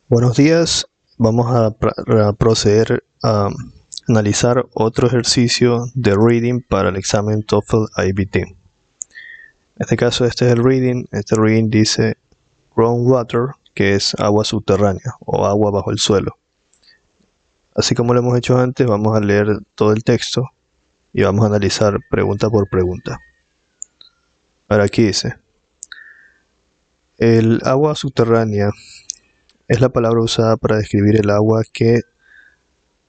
Buenos días, vamos a proceder a analizar otro ejercicio de reading para el examen TOEFL IBT. En este caso este es el reading, este reading dice groundwater, que es agua subterránea o agua bajo el suelo. Así como lo hemos hecho antes, vamos a leer todo el texto y vamos a analizar pregunta por pregunta. Ahora aquí dice, el agua subterránea es la palabra usada para describir el agua que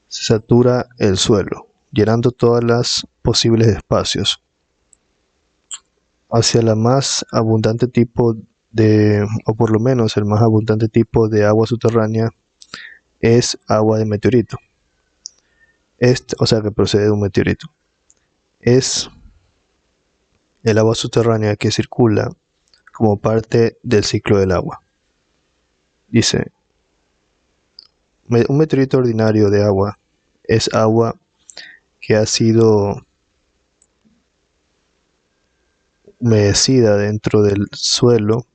se satura el suelo, llenando todas las posibles espacios. Hacia la más abundante tipo o por lo menos el más abundante tipo de agua subterránea es agua de meteorito. O sea que procede de un meteorito. Es el agua subterránea que circula como parte del ciclo del agua. Dice, un meteorito ordinario de agua es agua que ha sido humedecida dentro del suelo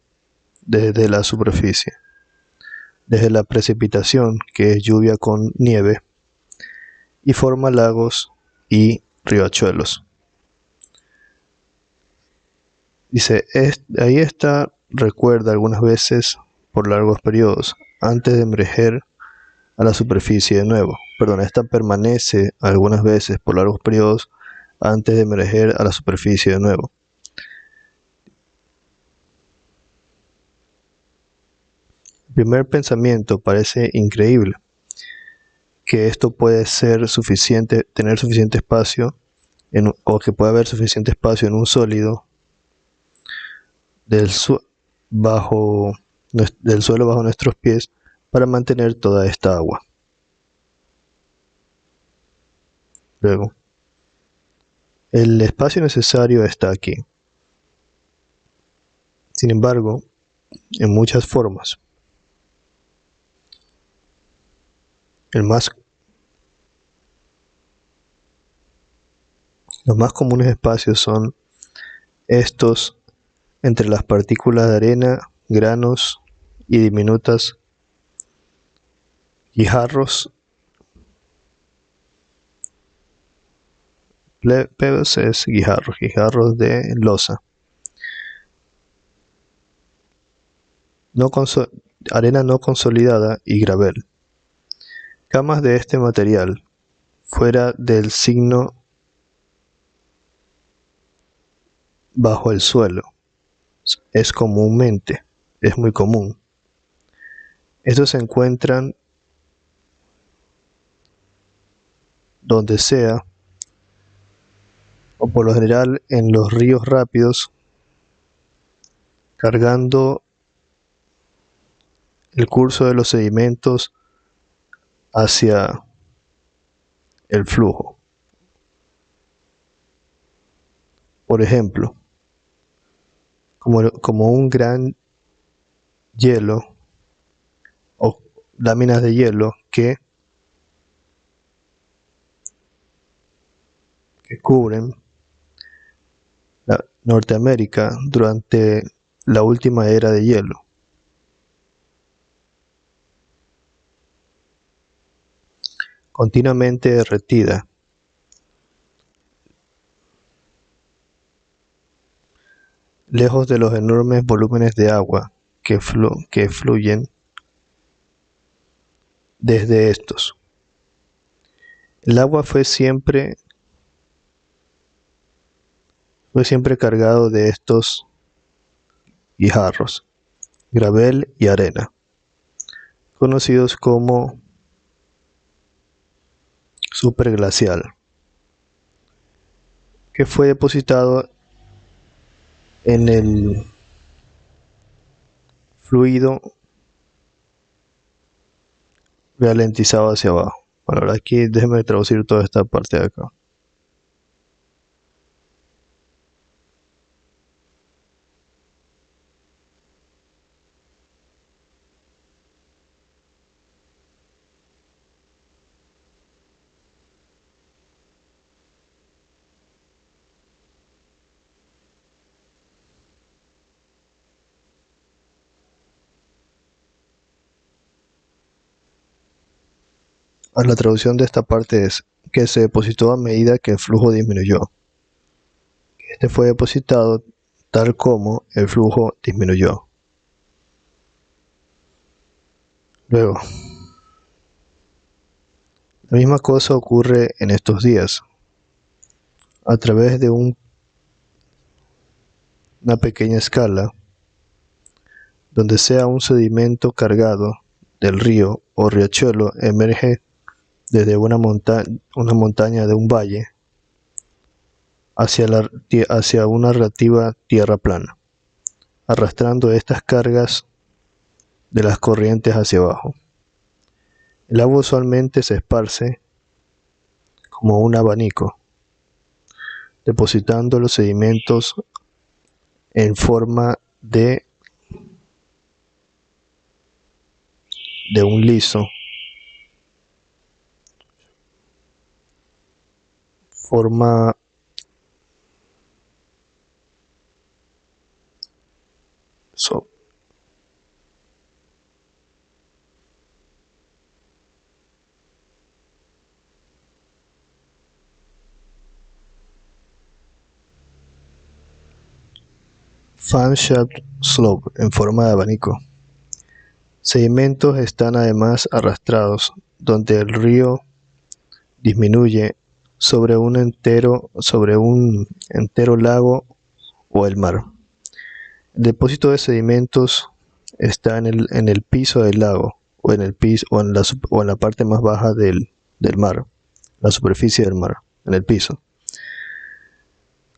desde la superficie, desde la precipitación, que es lluvia con nieve, y forma lagos y riachuelos. Dice, ahí está, recuerda algunas veces por largos periodos, antes de emerger a la superficie de nuevo. Perdón, esta permanece algunas veces por largos periodos antes de emerger a la superficie de nuevo. El primer pensamiento parece increíble, que esto puede ser suficiente, tener suficiente espacio, o que puede haber suficiente espacio en un sólido del, su bajo, del suelo bajo nuestros pies para mantener toda esta agua. Luego, el espacio necesario está aquí. Sin embargo, en muchas formas. El más, los más comunes espacios son estos entre las partículas de arena, granos y diminutas guijarros. Pebbles es guijarros de losa. No arena no consolidada y gravel. Camas de este material, fuera del signo bajo el suelo, es muy común. Estos se encuentran donde sea, o por lo general en los ríos rápidos, cargando el curso de los sedimentos hacia el flujo. Por ejemplo, como un gran hielo o láminas de hielo que cubren Norteamérica durante la última era de hielo. Continuamente derretida, lejos de los enormes volúmenes de agua que fluyen desde estos. El agua fue siempre cargado de estos guijarros, gravel y arena, conocidos como superglacial, que fue depositado en el fluido ralentizado hacia abajo. Bueno, ahora aquí déjeme traducir toda esta parte de acá. La traducción de esta parte es que se depositó a medida que el flujo disminuyó. Este fue depositado tal como el flujo disminuyó. Luego, la misma cosa ocurre en estos días. A través de una pequeña escala, donde sea un sedimento cargado del río o riachuelo emerge desde una montaña de un valle hacia una relativa tierra plana, arrastrando estas cargas de las corrientes hacia abajo. El agua usualmente se esparce como un abanico, depositando los sedimentos en forma de un liso, forma so, fan-shaped slope en forma de abanico. Sedimentos están además arrastrados donde el río disminuye sobre un entero lago o el mar. El depósito de sedimentos está en el piso del lago o en la parte más baja del mar, la superficie del mar, en el piso,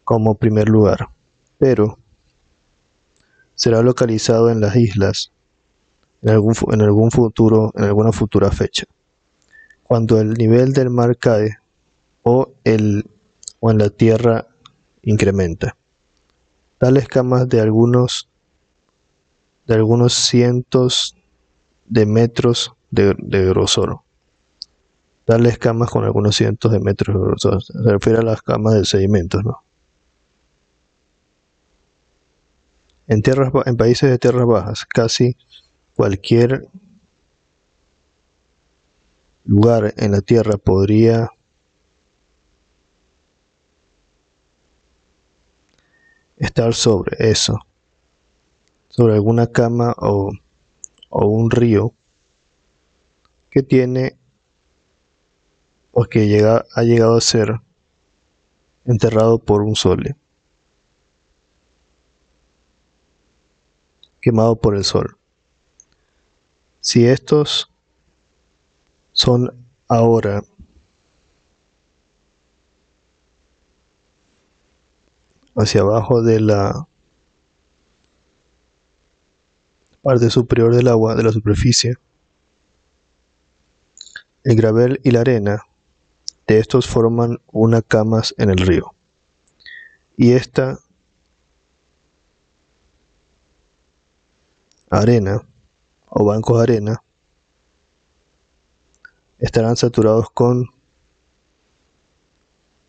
como primer lugar, pero será localizado en las islas en alguna futura fecha, cuando el nivel del mar cae o en la tierra incrementa. Tales camas de algunos cientos de metros de grosor. Tales camas con algunos cientos de metros de grosor. Se refiere a las camas de sedimentos, ¿no? En países de tierras bajas, casi cualquier lugar en la tierra podría estar sobre alguna cama o un río que tiene o que ha llegado a ser enterrado por un sol, quemado por el sol. Si estos son ahora hacia abajo de la parte superior del agua, de la superficie, el gravel y la arena de estos forman una camas en el río. Y esta arena o bancos de arena estarán saturados con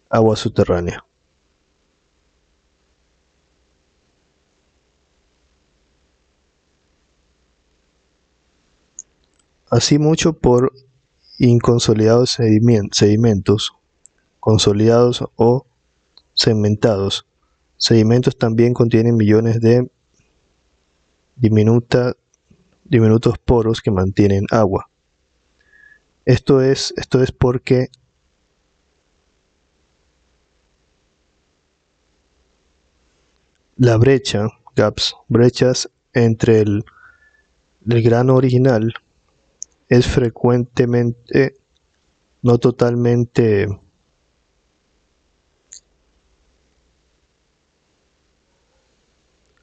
agua subterránea. Así mucho por inconsolidados sedimentos, consolidados o segmentados. Sedimentos también contienen millones de diminutos poros que mantienen agua. Esto es porque la brechas entre el grano original es frecuentemente no totalmente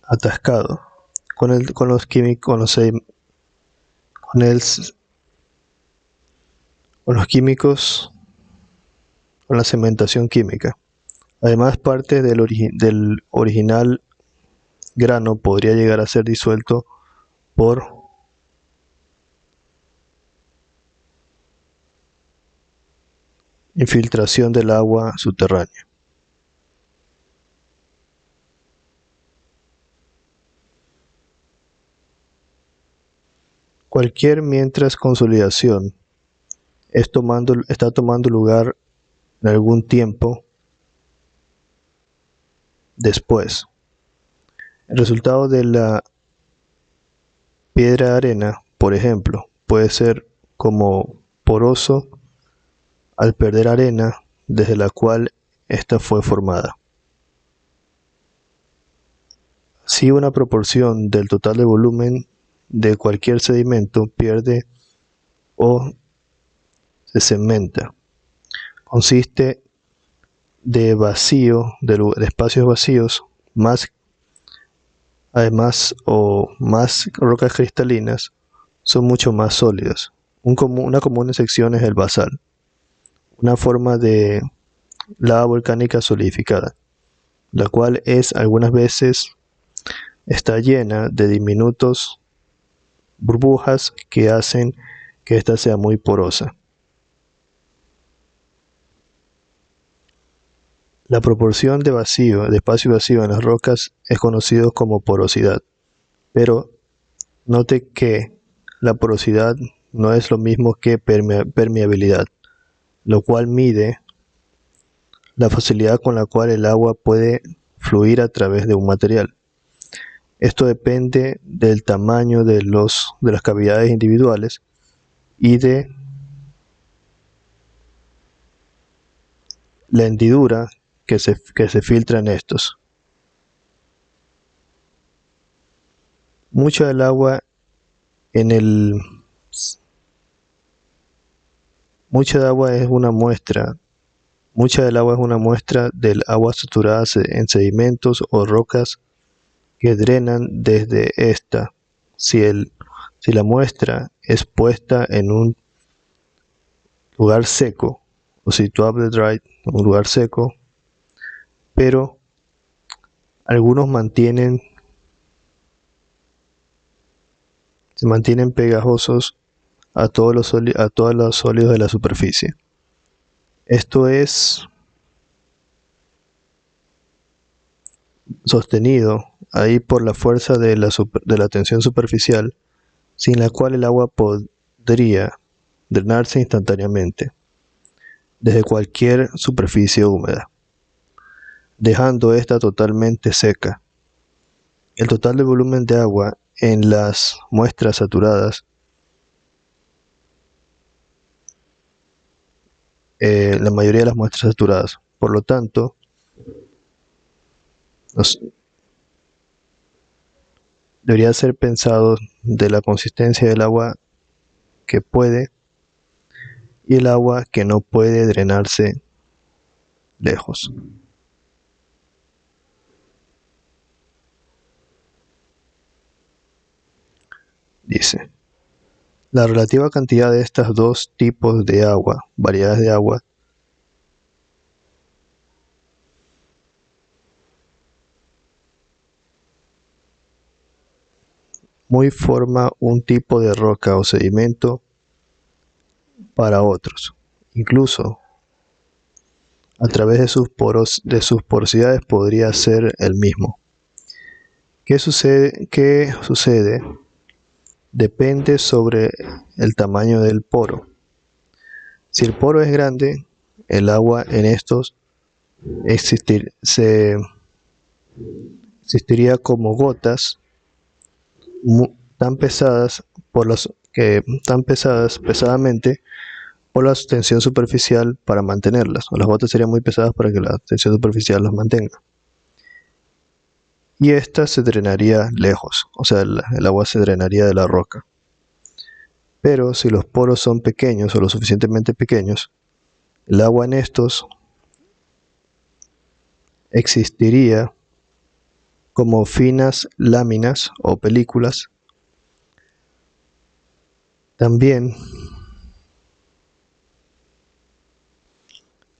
atascado con los químicos, con los químicos, con la cementación química. Además, parte del original grano podría llegar a ser disuelto por infiltración del agua subterránea. Cualquier mientras consolidación está tomando lugar en algún tiempo después. El resultado de la piedra de arena, por ejemplo, puede ser como poroso al perder arena desde la cual ésta fue formada. Si una proporción del total de volumen de cualquier sedimento pierde o se cementa, consiste de vacío, de espacios vacíos, más además o más rocas cristalinas son mucho más sólidas. Una común excepción es el basal, una forma de lava volcánica solidificada, la cual algunas veces está llena de diminutos burbujas que hacen que ésta sea muy porosa. La proporción de espacio vacío en las rocas es conocido como porosidad, pero note que la porosidad no es lo mismo que permeabilidad, lo cual mide la facilidad con la cual el agua puede fluir a través de un material. Esto depende del tamaño de las cavidades individuales y de la hendidura que se filtra en estos. Mucha del agua mucha del agua es una muestra del agua saturada en sedimentos o rocas que drenan desde esta. Si la muestra es puesta en un lugar seco, o situable dry, un lugar seco, pero algunos se mantienen pegajosos a todos los sólidos de la superficie. Esto es sostenido ahí por la fuerza de la tensión superficial, sin la cual el agua podría drenarse instantáneamente desde cualquier superficie húmeda, dejando esta totalmente seca. El total de volumen de agua en las muestras saturadas, la mayoría de las muestras saturadas, por lo tanto, debería ser pensado de la consistencia del agua que puede y el agua que no puede drenarse lejos. Dice, la relativa cantidad de estos dos tipos de agua, variedades de agua, muy forma un tipo de roca o sedimento para otros. Incluso a través de sus porosidades podría ser el mismo. ¿Qué sucede? Depende sobre el tamaño del poro. Si el poro es grande, el agua en estos existiría como gotas tan pesadas pesadamente por la tensión superficial para mantenerlas, o las gotas serían muy pesadas para que la tensión superficial las mantenga. Y esta se drenaría lejos, o sea, el agua se drenaría de la roca. Pero si los poros son pequeños o lo suficientemente pequeños, el agua en estos existiría como finas láminas o películas. También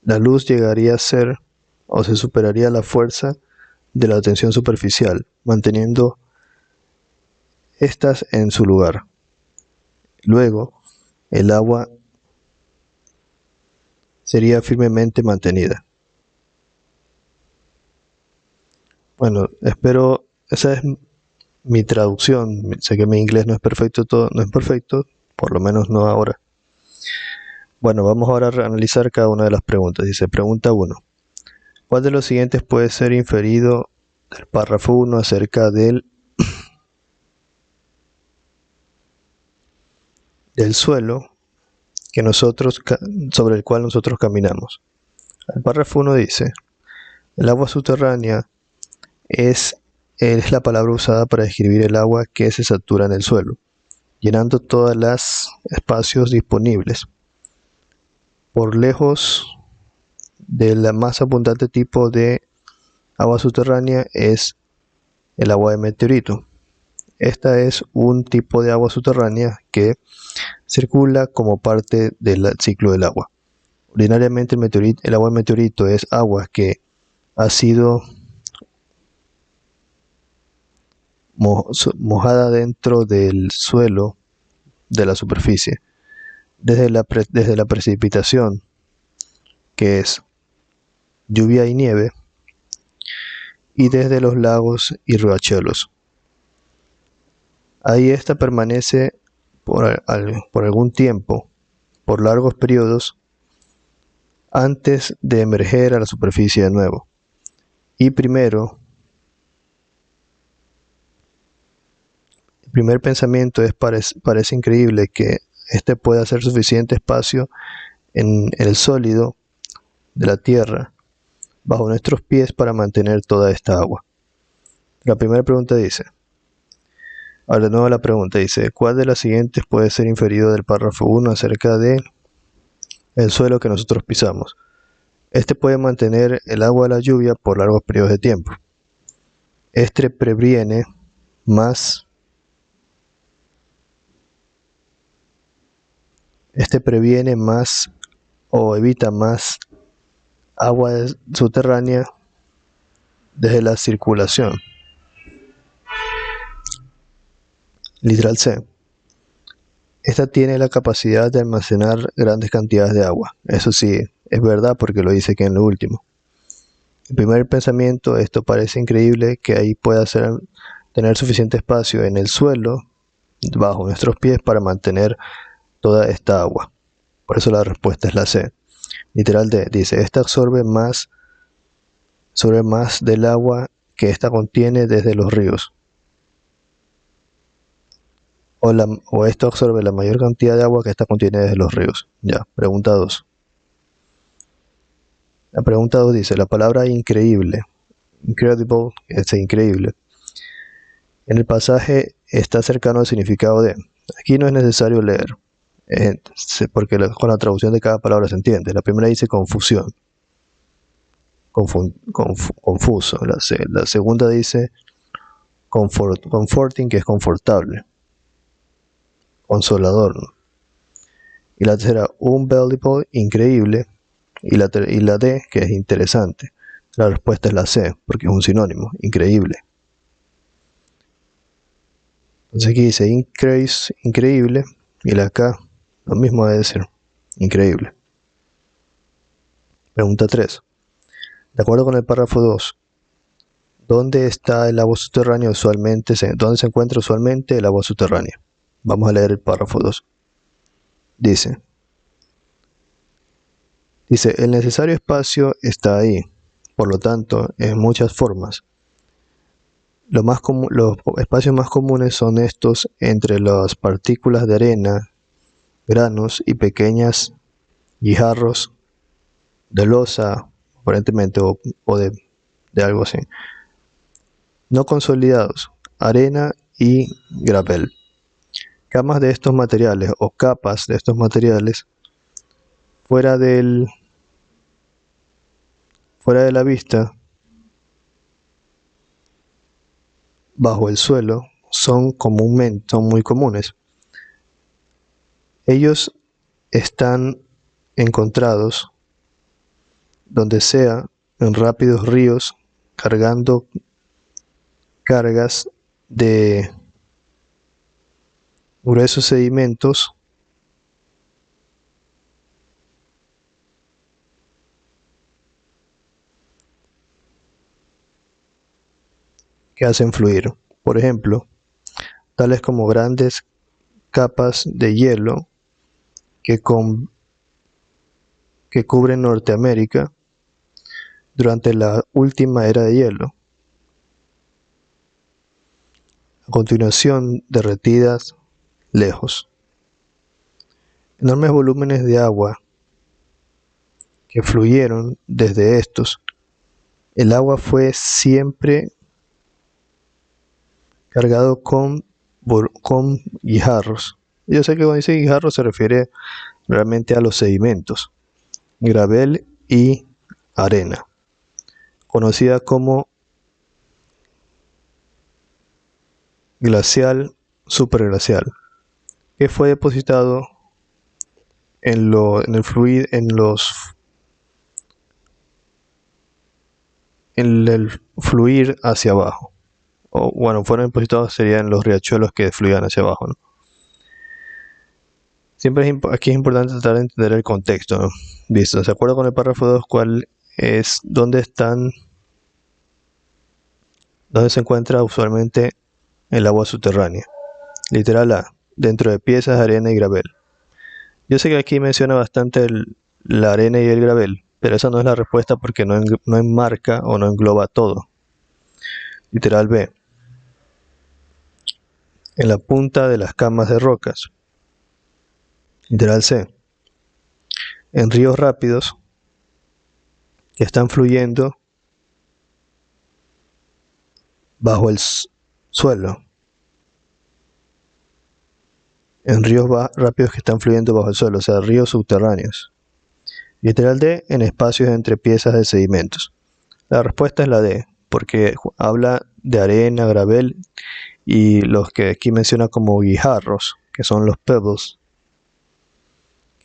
la luz llegaría a ser o se superaría la fuerza de la tensión superficial, manteniendo estas en su lugar. Luego, el agua sería firmemente mantenida. Bueno, esa es mi traducción. Sé que mi inglés no es perfecto, por lo menos no ahora. Bueno, vamos ahora a analizar cada una de las preguntas. Dice, pregunta 1. ¿Cuál de los siguientes puede ser inferido del párrafo 1 acerca del suelo sobre el cual nosotros caminamos? El párrafo 1 dice, el agua subterránea es la palabra usada para describir el agua que se satura en el suelo, llenando todos los espacios disponibles. Por lejos del más abundante tipo de agua subterránea es el agua de meteorito. Esta es un tipo de agua subterránea que circula como parte del ciclo del agua. Ordinariamente el agua de meteorito es agua que ha sido mojada dentro del suelo de la superficie, desde la precipitación, que es lluvia y nieve, y desde los lagos y riachuelos. Ahí esta permanece por algún tiempo, por largos periodos, antes de emerger a la superficie de nuevo. Y el primer pensamiento es, parece increíble que este pueda hacer suficiente espacio en el sólido de la tierra bajo nuestros pies para mantener toda esta agua. La primera pregunta dice, ahora de nuevo la pregunta dice, ¿cuál de las siguientes puede ser inferido del párrafo 1 acerca de el suelo que nosotros pisamos? Este puede mantener el agua de la lluvia por largos periodos de tiempo. Este previene más o evita más agua subterránea desde la circulación. Literal C. Esta tiene la capacidad de almacenar grandes cantidades de agua. Eso sí, es verdad porque lo dice aquí en lo último. El primer pensamiento, esto parece increíble que ahí pueda tener suficiente espacio en el suelo, bajo nuestros pies, para mantener toda esta agua. Por eso la respuesta es la C. Literal D dice, esta absorbe más del agua que esta contiene desde los ríos. O esto absorbe la mayor cantidad de agua que esta contiene desde los ríos. Ya, pregunta 2. La pregunta 2 dice, la palabra increíble, incredible, es increíble, en el pasaje está cercano al significado de. Aquí no es necesario leer, porque con la traducción de cada palabra se entiende. La primera dice confusión, confuso. La segunda dice comforting, que es confortable, consolador, ¿no? Y la tercera, unbelievable, increíble, y la D, que es interesante. La respuesta es la C, porque es un sinónimo, increíble. Entonces aquí dice increíble, y la K lo mismo debe decir, increíble. Pregunta 3. De acuerdo con el párrafo 2, ¿dónde está el agua subterránea usualmente? ¿Dónde se encuentra usualmente el agua subterránea? Vamos a leer el párrafo 2. Dice, el necesario espacio está ahí, por lo tanto, en muchas formas. Los espacios más comunes son estos entre las partículas de arena, granos y pequeñas guijarros de losa, aparentemente, o de algo así. No consolidados, arena y gravel. Capas de estos materiales fuera de la vista, bajo el suelo, son muy comunes. Ellos están encontrados donde sea en rápidos ríos cargando cargas de gruesos sedimentos que hacen fluir. Por ejemplo, tales como grandes capas de hielo que que cubren Norteamérica durante la última era de hielo. A continuación, derretidas lejos. Enormes volúmenes de agua que fluyeron desde estos. El agua fue siempre cargado con guijarros. Yo sé que cuando dice guijarros se refiere realmente a los sedimentos, gravel y arena, conocida como glacial superglacial, que fue depositado en el fluido, en el fluir hacia abajo. O bueno, fueron depositados serían los riachuelos que fluían hacia abajo, ¿no? Siempre aquí es importante tratar de entender el contexto, ¿no? Listo, ¿se acuerda con el párrafo 2 cuál es, dónde se encuentra usualmente el agua subterránea? Literal A, dentro de piezas, arena y gravel. Yo sé que aquí menciona bastante la arena y el gravel, pero esa no es la respuesta porque no enmarca o no engloba todo. Literal B, en la punta de las camas de rocas. Literal C, en ríos rápidos que están fluyendo bajo el suelo. En ríos rápidos que están fluyendo bajo el suelo, o sea, ríos subterráneos. Literal D, en espacios entre piezas de sedimentos. La respuesta es la D, porque habla de arena, gravel y los que aquí menciona como guijarros, que son los pebbles,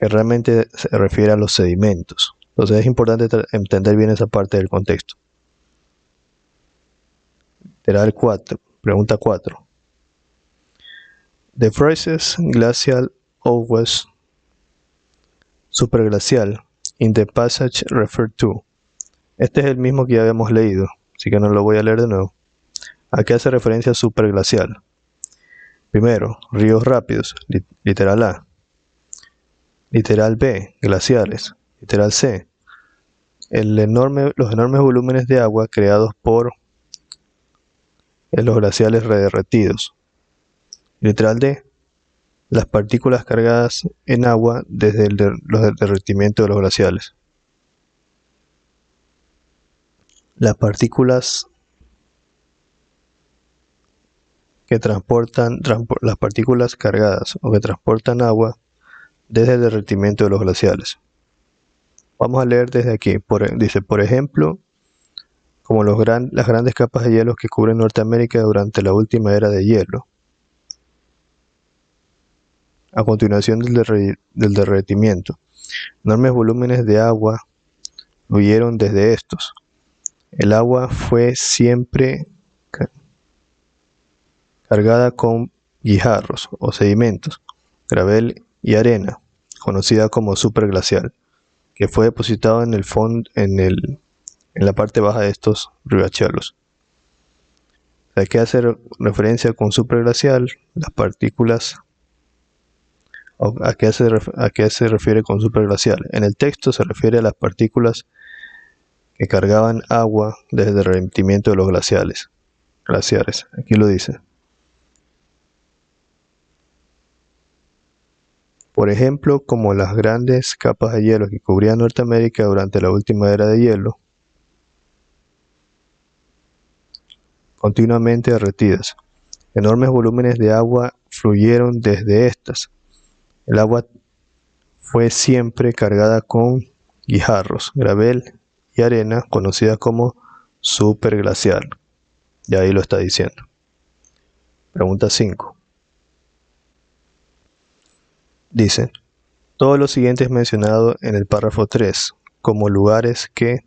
que realmente se refiere a los sedimentos. Entonces es importante entender bien esa parte del contexto. Literal 4, pregunta 4. The phrases glacial always superglacial in the passage referred to. Este es el mismo que ya habíamos leído, así que no lo voy a leer de nuevo. ¿A qué hace referencia superglacial? Primero, ríos rápidos, literal A. Literal B, glaciares. Literal C, los enormes volúmenes de agua creados por los glaciales derretidos. Literal D, las partículas cargadas en agua desde el derretimiento de los glaciales. Las partículas que las partículas cargadas o que transportan agua desde el derretimiento de los glaciales. Vamos a leer desde aquí. Dice, por ejemplo, como las grandes capas de hielo que cubren Norteamérica durante la última era de hielo. A continuación del derretimiento, enormes volúmenes de agua fluyeron desde estos. El agua fue siempre cargada con guijarros o sedimentos, gravel y arena, conocida como superglacial, que fue depositado en el fondo, en la parte baja de estos riachuelos. ¿A qué hace referencia con superglacial? Las partículas. ¿A qué se refiere con superglacial? En el texto se refiere a las partículas que cargaban agua desde el derretimiento de los glaciares. Aquí lo dice. Por ejemplo, como las grandes capas de hielo que cubrían Norteamérica durante la última era de hielo, continuamente derretidas. Enormes volúmenes de agua fluyeron desde estas. El agua fue siempre cargada con guijarros, gravel y arena, conocida como superglacial. Y ahí lo está diciendo. Pregunta 5. Dice, todos los siguientes mencionados en el párrafo 3 como lugares que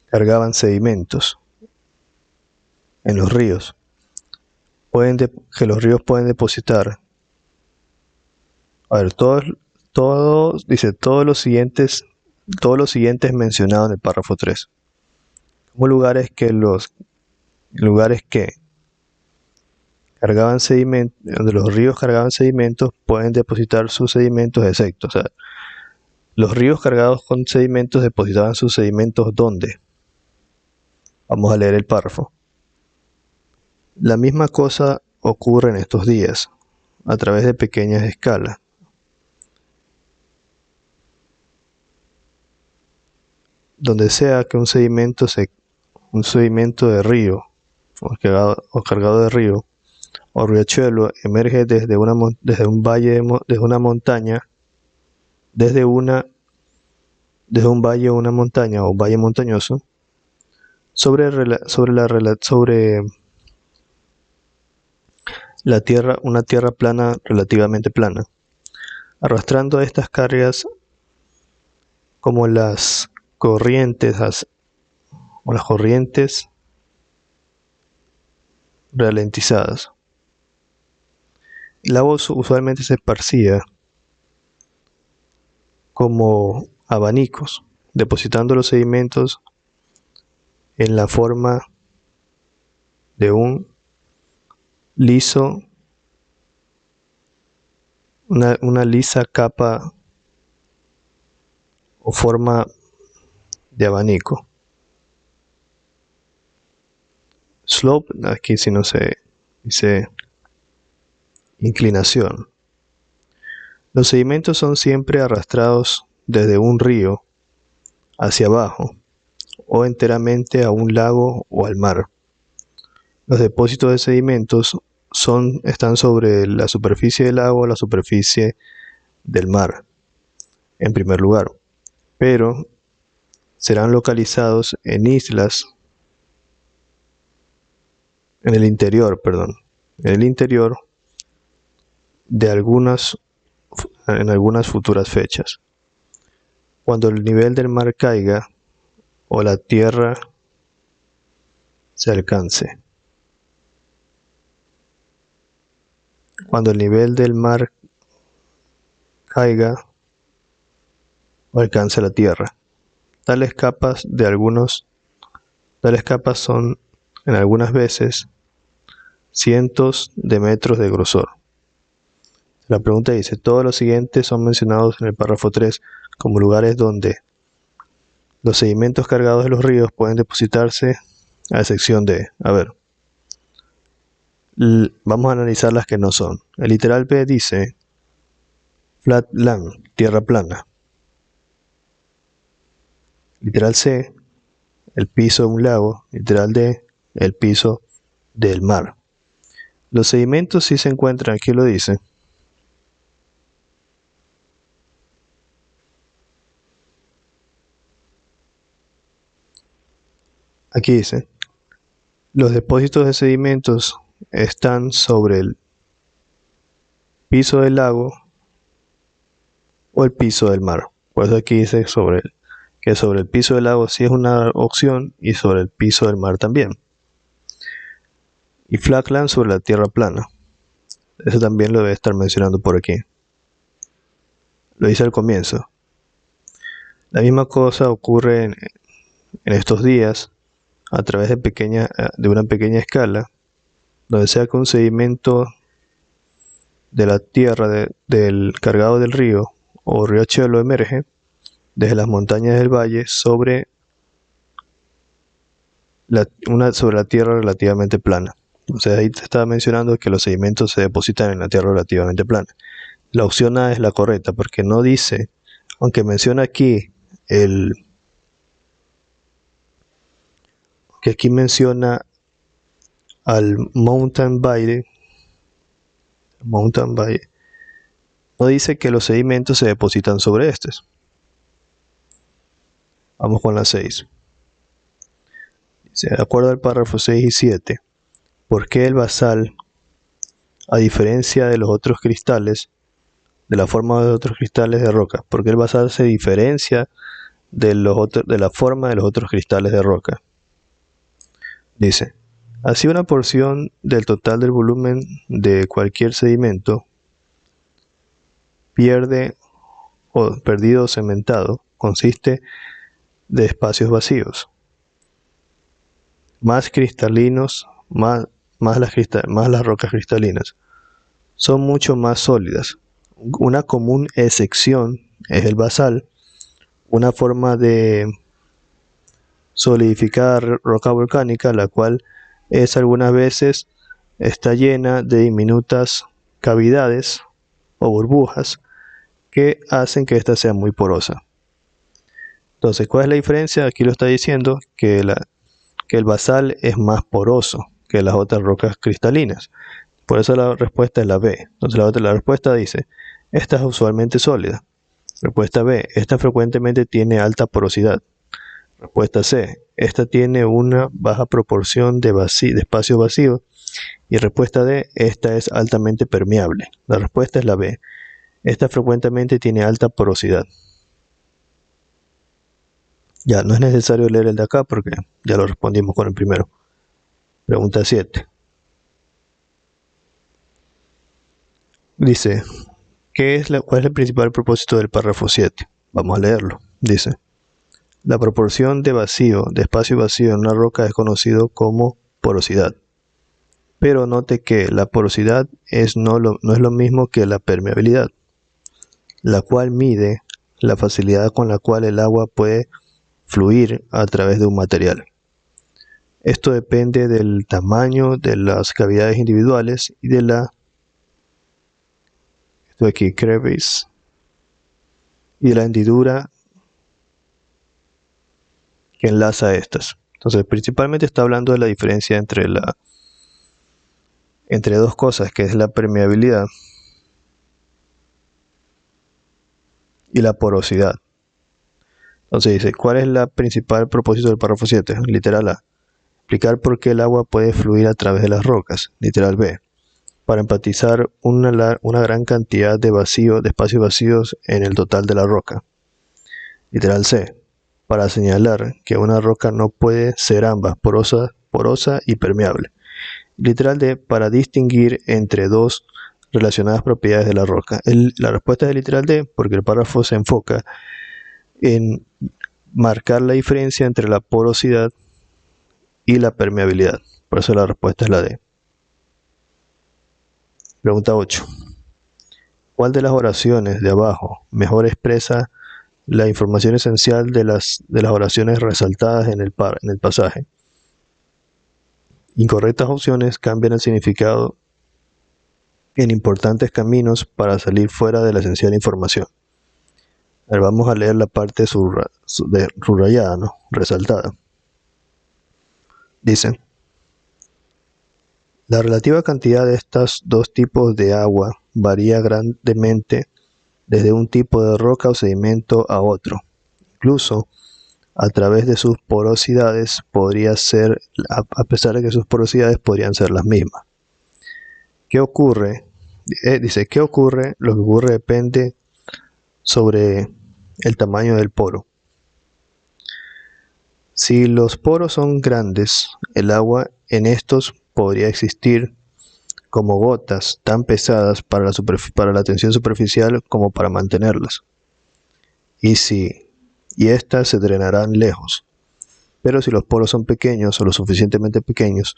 cargaban sedimentos en los ríos, que los ríos pueden depositar. A ver, dice todos los siguientes mencionados en el párrafo 3 como lugares que cargaban sedimentos, donde los ríos cargaban sedimentos, pueden depositar sus sedimentos, excepto, o sea, Los ríos cargados con sedimentos depositaban sus sedimentos ¿dónde? Vamos a leer el párrafo. La misma cosa ocurre en estos días, a través de pequeñas escalas. Donde sea que un sedimento de río o cargado de río o riachuelo emerge desde un valle, desde una montaña, desde un valle o una montaña o valle montañoso, sobre la tierra, una tierra plana, relativamente plana, arrastrando estas cargas como las corrientes ralentizadas. El agua usualmente se esparcía como abanicos, depositando los sedimentos en la forma de un liso, una lisa capa o forma de abanico. Slope, aquí si no se dice inclinación. Los sedimentos son siempre arrastrados desde un río hacia abajo o enteramente a un lago o al mar. Los depósitos de sedimentos están sobre la superficie del lago o la superficie del mar, en primer lugar, pero serán localizados en islas, en el interior de en algunas futuras fechas. Cuando el nivel del mar caiga o la tierra se alcance. Cuando el nivel del mar caiga o alcance la tierra. Tales capas son en algunas veces cientos de metros de grosor. La pregunta dice, todos los siguientes son mencionados en el párrafo 3 como lugares donde los sedimentos cargados de los ríos pueden depositarse, a excepción de, vamos a analizar las que no son. El literal B dice flat land, tierra plana. Literal C, el piso de un lago. Literal D, el piso del mar. Los sedimentos sí se encuentran, aquí lo dice. Aquí dice, los depósitos de sedimentos están sobre el piso del lago o el piso del mar. Por eso aquí dice que sobre el piso del lago sí es una opción y sobre el piso del mar también. Y flatland sobre la tierra plana. Eso también lo debe estar mencionando por aquí. Lo dice al comienzo. La misma cosa ocurre en estos días a través de una pequeña escala, donde sea que un sedimento de la tierra del cargado del río o riachuelo emerge desde las montañas del valle sobre la tierra relativamente plana. Entonces ahí te estaba mencionando que los sedimentos se depositan en la tierra relativamente plana. La opción A es la correcta porque no dice, aunque menciona aquí que aquí menciona al mountain valley, no dice que los sedimentos se depositan sobre estos. Vamos con la 6. De acuerdo al párrafo 6 y 7, ¿por qué el basal, a diferencia de los otros cristales, de la forma de otros cristales de roca? ¿Por qué el basal se diferencia de la forma de los otros cristales de roca? Dice, así una porción del total del volumen de cualquier sedimento perdido o cementado consiste de espacios vacíos, más cristalinos, más las rocas cristalinas. Son mucho más sólidas. Una común excepción es el basal, una forma de solidificar roca volcánica, la cual es algunas veces está llena de diminutas cavidades o burbujas que hacen que ésta sea muy porosa. Entonces, ¿cuál es la diferencia? Aquí lo está diciendo que el basal es más poroso que las otras rocas cristalinas. Por eso la respuesta es la B. Entonces la respuesta dice, esta es usualmente sólida. Respuesta B, esta frecuentemente tiene alta porosidad. Respuesta C, esta tiene una baja proporción de espacio vacío. Y respuesta D, esta es altamente permeable. La respuesta es la B. Esta frecuentemente tiene alta porosidad. Ya, no es necesario leer el de acá porque ya lo respondimos con el primero. Pregunta 7. Dice, ¿cuál es el principal propósito del párrafo 7? Vamos a leerlo. Dice, la proporción de espacio vacío en una roca es conocido como porosidad. Pero note que la porosidad no es lo mismo que la permeabilidad, la cual mide la facilidad con la cual el agua puede fluir a través de un material. Esto depende del tamaño de las cavidades individuales y de la crevice y de la hendidura que enlaza a estas. Entonces, principalmente está hablando de la diferencia entre dos cosas, que es la permeabilidad y la porosidad. Entonces dice, ¿cuál es el principal propósito del párrafo 7? Literal A, explicar por qué el agua puede fluir a través de las rocas. Literal B, para enfatizar una gran cantidad de espacios vacíos en el total de la roca. Literal C, para señalar que una roca no puede ser ambas, porosa y permeable. Literal D, para distinguir entre dos relacionadas propiedades de la roca. La respuesta es literal D porque el párrafo se enfoca en marcar la diferencia entre la porosidad y la permeabilidad. Por eso la respuesta es la D. Pregunta 8. ¿Cuál de las oraciones de abajo mejor expresa la información esencial de las oraciones resaltadas en el pasaje? Incorrectas opciones cambian el significado en importantes caminos para salir fuera de la esencial información. A ver, vamos a leer la parte subrayada, ¿no? Resaltada. Dice, la relativa cantidad de estos dos tipos de agua varía grandemente desde un tipo de roca o sedimento a otro. Incluso a través de sus porosidades a pesar de que sus porosidades podrían ser las mismas. ¿Qué ocurre? Dice, ¿qué ocurre? Lo que ocurre depende sobre el tamaño del poro. Si los poros son grandes, el agua en estos podría existir como gotas tan pesadas para la tensión superficial como para mantenerlas. Y estas se drenarán lejos. Pero si los poros son pequeños o lo suficientemente pequeños,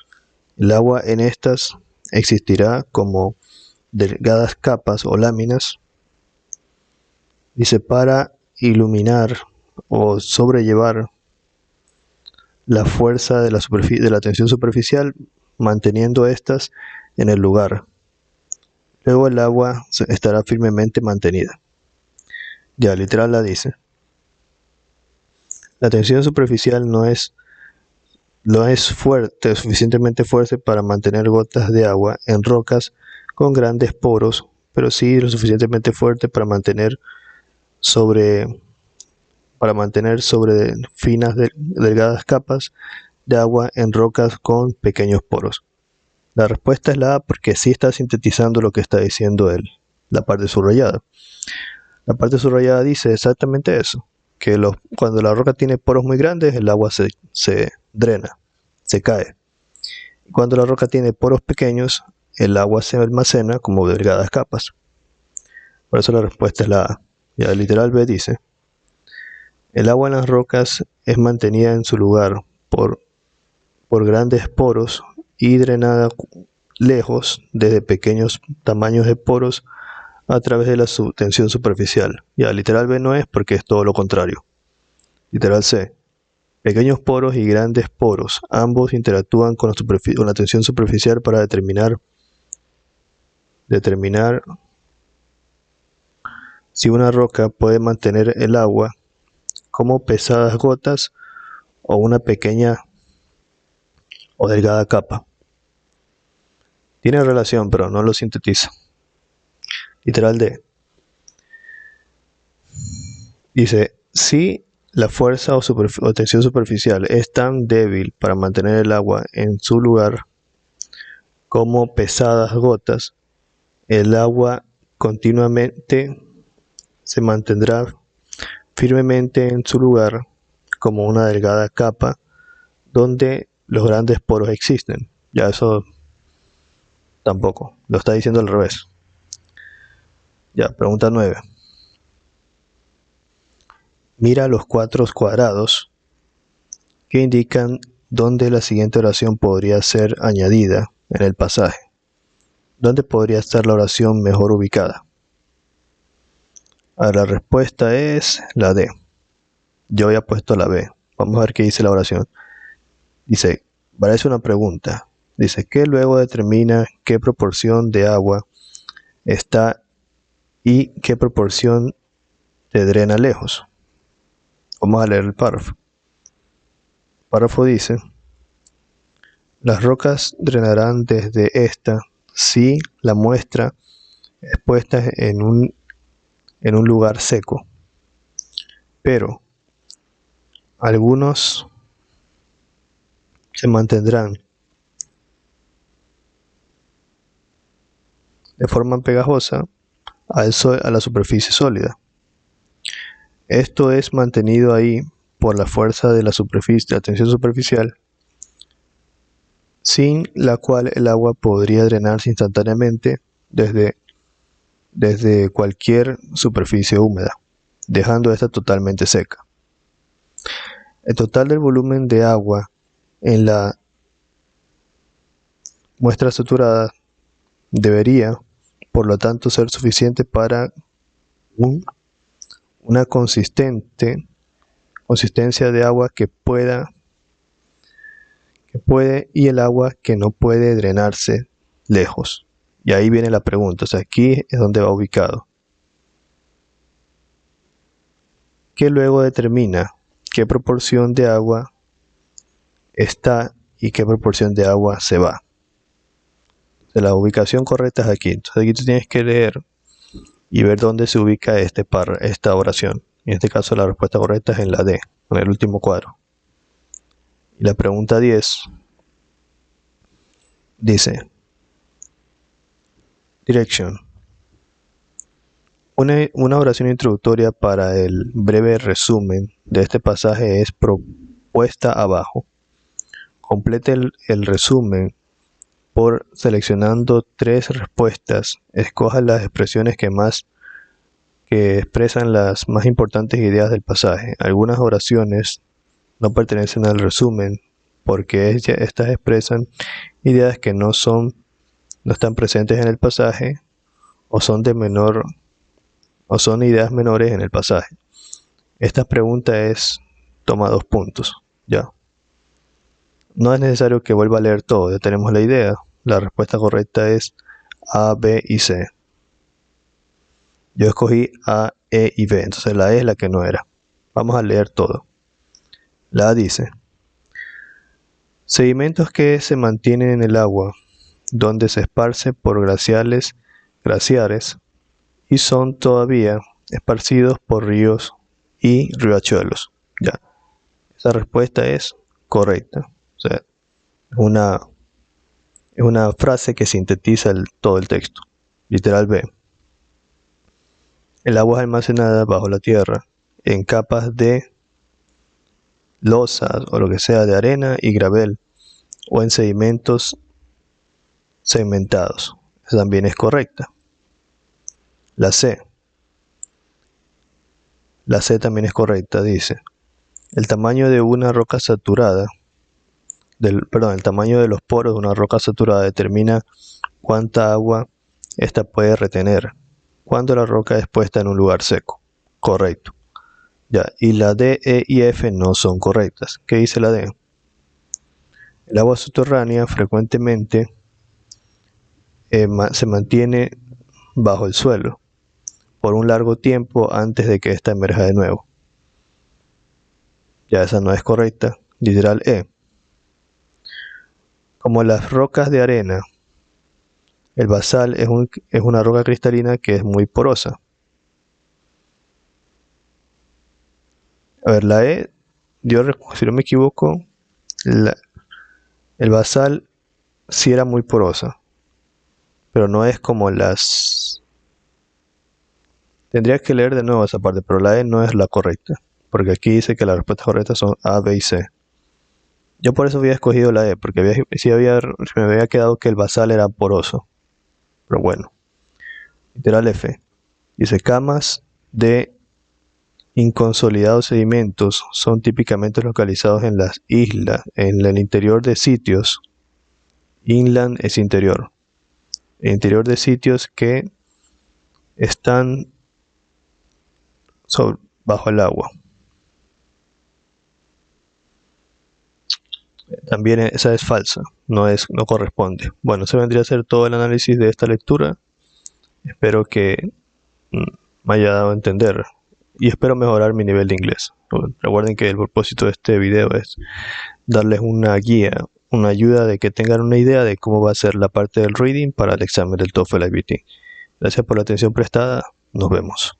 el agua en estas existirá como delgadas capas o láminas, dice, para iluminar o sobrellevar la fuerza de la tensión superficial, manteniendo estas en el lugar. Luego el agua estará firmemente mantenida. Ya, literal la dice. La tensión superficial no es suficientemente fuerte para mantener gotas de agua en rocas con grandes poros, pero sí lo suficientemente fuerte para mantener sobre finas delgadas capas de agua en rocas con pequeños poros. La respuesta es la A porque sí está sintetizando lo que está diciendo la parte subrayada. La parte subrayada dice exactamente eso, que cuando la roca tiene poros muy grandes, el agua se drena, se cae. Y cuando la roca tiene poros pequeños, el agua se almacena como delgadas capas. Por eso la respuesta es la A. Y el literal B dice, el agua en las rocas es mantenida en su lugar por grandes poros y drenada lejos desde pequeños tamaños de poros a través de la tensión superficial. Ya, literal B no es porque es todo lo contrario. Literal C. Pequeños poros y grandes poros, ambos interactúan con la tensión superficial para determinar si una roca puede mantener el agua como pesadas gotas o una pequeña o delgada capa. Tiene relación, pero no lo sintetiza. Literal D. Dice, si la fuerza o tensión superficial es tan débil para mantener el agua en su lugar como pesadas gotas, el agua continuamente se mantendrá firmemente en su lugar como una delgada capa donde los grandes poros existen. Ya eso tampoco, lo está diciendo al revés. Ya, pregunta 9. Mira los cuadros cuadrados que indican dónde la siguiente oración podría ser añadida en el pasaje. ¿Dónde podría estar la oración mejor ubicada? Ahora, la respuesta es la D. Yo había puesto la B. Vamos a ver qué dice la oración. Dice, parece una pregunta. Dice, ¿qué luego determina qué proporción de agua está y qué proporción te drena lejos? Vamos a leer el párrafo. El párrafo dice, las rocas drenarán desde esta si la muestra es puesta en un lugar seco, pero algunos se mantendrán de forma pegajosa a la superficie sólida. Esto es mantenido ahí por la fuerza de la tensión superficial, sin la cual el agua podría drenarse instantáneamente desde cualquier superficie húmeda, dejando esta totalmente seca. El total del volumen de agua en la muestra saturada debería, por lo tanto, ser suficiente para una consistencia de agua que puede y el agua que no puede drenarse lejos. Y ahí viene la pregunta, o sea, aquí es donde va ubicado. Que luego determina qué proporción de agua está y qué proporción de agua se va. Entonces, la ubicación correcta es aquí. Entonces aquí tú tienes que leer y ver dónde se ubica esta oración. En este caso la respuesta correcta es en la D, en el último cuadro. Y la pregunta 10 dice, Direction. Una oración introductoria para el breve resumen de este pasaje es propuesta abajo. Complete el resumen por seleccionando 3 respuestas. Escoja las expresiones que expresan las más importantes ideas del pasaje. Algunas oraciones no pertenecen al resumen porque estas expresan ideas que no están presentes en el pasaje o son ideas menores en el pasaje. Esta pregunta toma 2 puntos, ya. No es necesario que vuelva a leer todo, ya tenemos la idea. La respuesta correcta es A, B y C. Yo escogí A, E y B, entonces la E es la que no era. Vamos a leer todo. La A dice, sedimentos que se mantienen en el agua, donde se esparce por glaciares, y son todavía esparcidos por ríos y riachuelos. Ya, esa respuesta es correcta. O sea, es una frase que sintetiza todo el texto. Literal B. El agua es almacenada bajo la tierra en capas de losas o lo que sea de arena y gravel o en sedimentos segmentados. Esa también es correcta. La C también es correcta, dice, el tamaño de una roca saturada, el tamaño de los poros de una roca saturada determina cuánta agua ésta puede retener cuando la roca es puesta en un lugar seco. Correcto. Ya, y la D, E y F no son correctas. ¿Qué dice la D? El agua subterránea frecuentemente se mantiene bajo el suelo por un largo tiempo antes de que ésta emerja de nuevo. Ya esa no es correcta. Literal E. Como las rocas de arena, el basal es una roca cristalina que es muy porosa. A ver, la E, si no me equivoco, el basal sí era muy porosa, pero no es como las... Tendría que leer de nuevo esa parte, pero la E no es la correcta, porque aquí dice que las respuestas correctas son A, B y C. Yo por eso había escogido la E, porque me había quedado que el basal era poroso. Pero bueno, literal F. Dice camas de inconsolidados sedimentos son típicamente localizados en las islas, en el interior de sitios. Inland es interior. El interior de sitios que están bajo el agua. También esa es falsa, no corresponde. Bueno, se vendría a ser todo el análisis de esta lectura. Espero que me haya dado a entender y espero mejorar mi nivel de inglés. Recuerden que el propósito de este video es darles una guía, una ayuda de que tengan una idea de cómo va a ser la parte del reading para el examen del TOEFL IBT. Gracias por la atención prestada, nos vemos.